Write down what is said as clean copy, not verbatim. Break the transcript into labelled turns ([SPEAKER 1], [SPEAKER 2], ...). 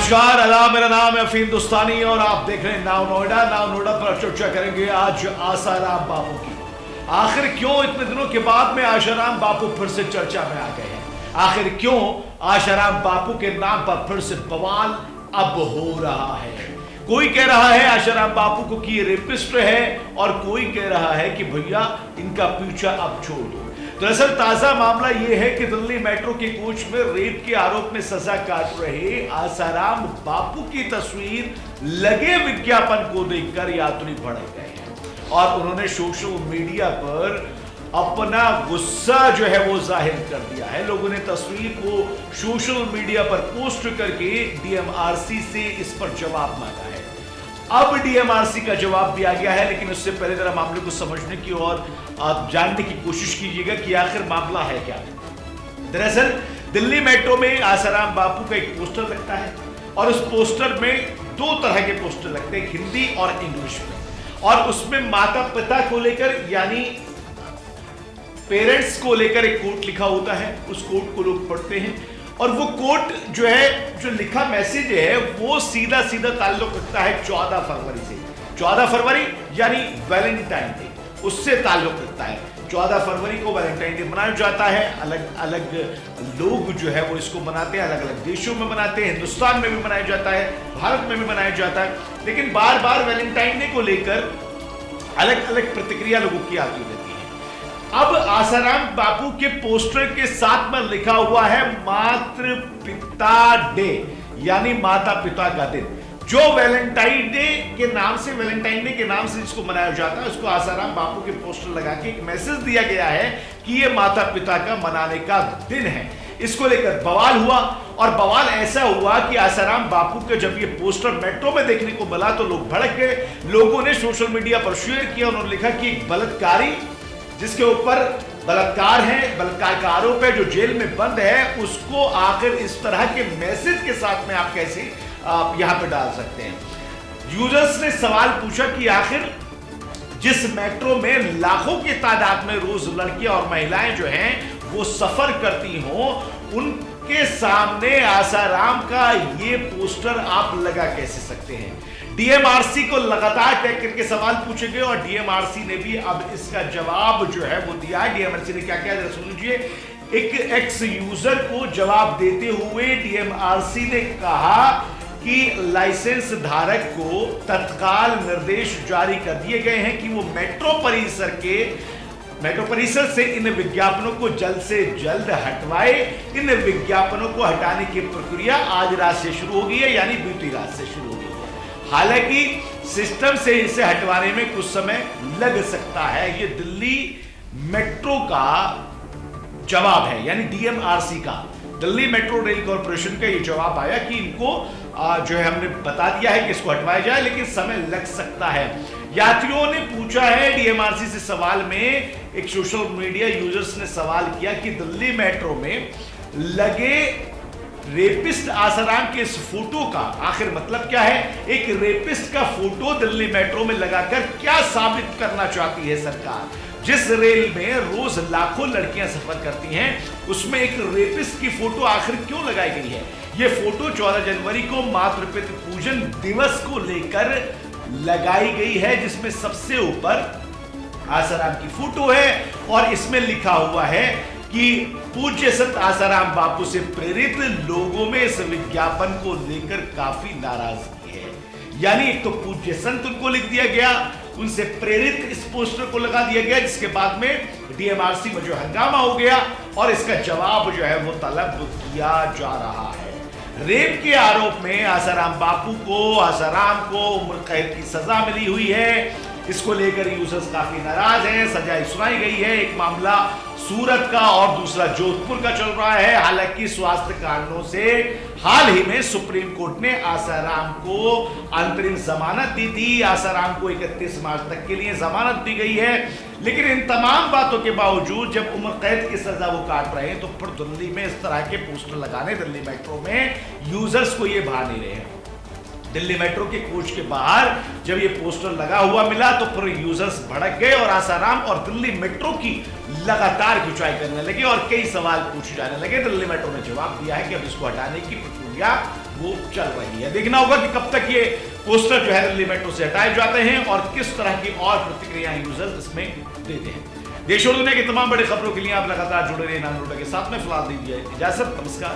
[SPEAKER 1] नमस्कार, अदा मेरा नाम है अफीम हिंदुस्तानी और आप देख रहे हैं नाउ नोएडा। नाउ नोएडा पर चर्चा करेंगे आज आसाराम बापू की। आखिर क्यों इतने दिनों के बाद में आसाराम बापू फिर से चर्चा में आ गए हैं? आखिर क्यों आसाराम बापू के नाम पर फिर से बवाल अब हो रहा है? कोई कह रहा है आसाराम बापू को कि ये रेपिस्ट है और कोई कह रहा है कि भैया इनका पीछा अब छोड़ दो। दरअसल ताजा मामला यह है कि दिल्ली मेट्रो के कोच में रेप के आरोप में सजा काट रहे आसाराम बापू की तस्वीर लगे विज्ञापन को देखकर यात्री भड़क गए हैं और उन्होंने सोशल मीडिया पर अपना गुस्सा जो है वो जाहिर कर दिया है। लोगों ने तस्वीर को सोशल मीडिया पर पोस्ट करके डीएमआरसी से इस पर जवाब मांगा है। अब डीएमआरसी का जवाब दिया गया है, लेकिन उससे पहले जरा मामले को समझने की और आप जानने की कोशिश कीजिएगा कि आखिर मामला है क्या। दरअसल दिल्ली मेट्रो में आसाराम बापू का एक पोस्टर लगता है और उस पोस्टर में दो तरह के पोस्टर लगते हैं, हिंदी और इंग्लिश में, और उसमें माता पिता को लेकर यानी पेरेंट्स को लेकर एक कोट लिखा होता है। उस कोट को लोग पढ़ते हैं और वो कोट जो है, जो लिखा मैसेज है, वो सीधा सीधा ताल्लुक रखता है 14 फरवरी से। 14 फरवरी यानी वैलेंटाइन डे, उससे ताल्लुक रखता है। 14 फरवरी को वैलेंटाइन डे मनाया जाता है। अलग अलग लोग जो है वो इसको मनाते हैं, अलग अलग देशों में मनाते हैं। हिंदुस्तान में भी मनाया जाता है, भारत में भी मनाया जाता है, लेकिन बार बार वैलेंटाइन डे को लेकर अलग अलग प्रतिक्रिया लोगों की आती रहती है। अब आसाराम बापू के पोस्टर के साथ में लिखा हुआ है मातृ पिता डे, यानी माता पिता का दिन, जो वैलेंटाइन डे के नाम से, वैलेंटाइन डे के नाम से जिसको मनाया जाता है, उसको आसाराम बापू के पोस्टर लगा के एक मैसेज दिया गया है कि ये माता पिता का मनाने का दिन है। इसको लेकर बवाल हुआ और बवाल ऐसा हुआ कि आसाराम बापू के जब ये पोस्टर मेट्रो में देखने को मिला तो लोग भड़क गए। लोगों ने सोशल मीडिया पर शेयर किया, उन्होंने लिखा कि एक बलात्कारी जिसके ऊपर बलात्कार है, बलात्कार का आरोप है, जो जेल में बंद है, उसको आखिर इस तरह के मैसेज के साथ में आप कैसे यहां पे डाल सकते हैं। यूजर्स ने सवाल पूछा कि आखिर जिस मेट्रो में लाखों की तादाद में रोज लड़कियां और महिलाएं जो हैं वो सफर करती हों, उनके सामने आसाराम का ये पोस्टर आप लगा कैसे सकते हैं? डीएमआरसी को लगातार टैग करके सवाल पूछे गए और डीएमआरसी ने भी अब इसका जवाब जो है वो दिया है। डीएमआरसी ने क्या किया, जरा सुन लीजिए। एक एक्स यूजर को जवाब देते हुए डीएमआरसी ने कहा कि लाइसेंस धारक को तत्काल निर्देश जारी कर दिए गए हैं कि वो मेट्रो परिसर से इन विज्ञापनों को जल्द से जल्द हटवाए। इन विज्ञापनों को हटाने की प्रक्रिया आज रात से शुरू हो गई है, यानी बीती रात से शुरू हो गई है। हालांकि सिस्टम से इसे हटवाने में कुछ समय लग सकता है। ये दिल्ली मेट्रो का जवाब है, यानी डीएमआरसी का, दिल्ली मेट्रो रेल कॉर्पोरेशन का ये जवाब आया कि इनको जो है हमने बता दिया है कि इसको हटवाया जाए, लेकिन समय लग सकता है। यात्रियों ने पूछा है डीएमआरसी से सवाल में, एक सोशल मीडिया यूजर्स ने सवाल किया कि दिल्ली मेट्रो में लगे रेपिस्ट आसाराम के इस फोटो का आखिर मतलब क्या है? एक रेपिस्ट का फोटो दिल्ली मेट्रो में लगाकर क्या साबित करना चाहती है सरकार? जिस रेल में रोज लाखों लड़कियां सफर करती हैं, उसमें एक रेपिस्ट की फोटो आखिर क्यों लगाई गई है? यह फोटो 14 जनवरी को मातृपितृ पूजन दिवस को लेकर लगाई गई है, जिसमें सबसे ऊपर आसाराम की फोटो है और इसमें लिखा हुआ है कि पूज्य संत आसाराम बापू से प्रेरित लोगों में इस विज्ञापन को लेकर काफी नाराजगी है। यानी एक तो पूज्य संत उनको लिख दिया गया, उनसे प्रेरित इस पोस्टर को लगा दिया गया, जिसके बाद में डीएमआरसी में जो हंगामा हो गया और इसका जवाब जो है वो तलब किया जा रहा है। रेप के आरोप में आसाराम को उम्र कैद की सजा मिली हुई है। इसको लेकर यूजर्स काफी नाराज हैं, सजाएं सुनाई गई है। एक मामला सूरत का और दूसरा जोधपुर का चल रहा है। हालांकि स्वास्थ्य कारणों से हाल ही में सुप्रीम कोर्ट ने आसाराम को अंतरिम जमानत दी थी। आसाराम को 31 मार्च तक के लिए जमानत दी गई है, लेकिन इन तमाम बातों के बावजूद जब उम्र कैद की सजा वो काट रहे हैं, तो फिर दिल्ली में इस तरह के पोस्टर लगाने दिल्ली मेट्रो में यूजर्स को ये भा नहीं रहे हैं। दिल्ली मेट्रो के कोच के बाहर जब ये पोस्टर लगा हुआ मिला तो फिर यूजर्स भड़क गए और आसाराम और दिल्ली मेट्रो की लगातार खिंचाई करने लगे और कई सवाल पूछे जाने लगे। दिल्ली मेट्रो ने जवाब दिया है कि अब इसको हटाने की प्रक्रिया वो चल रही है। देखना होगा कि कब तक ये पोस्टर जो है लिमिटों से हटाए जाते हैं और किस तरह की और प्रतिक्रियाएं यूजर्स इसमें देते हैं। देश और दुनिया की तमाम बड़ी खबरों के लिए आप लगातार जुड़े रहिए नानोटा के साथ में। फिलहाल दीजिए इजाजत, नमस्कार।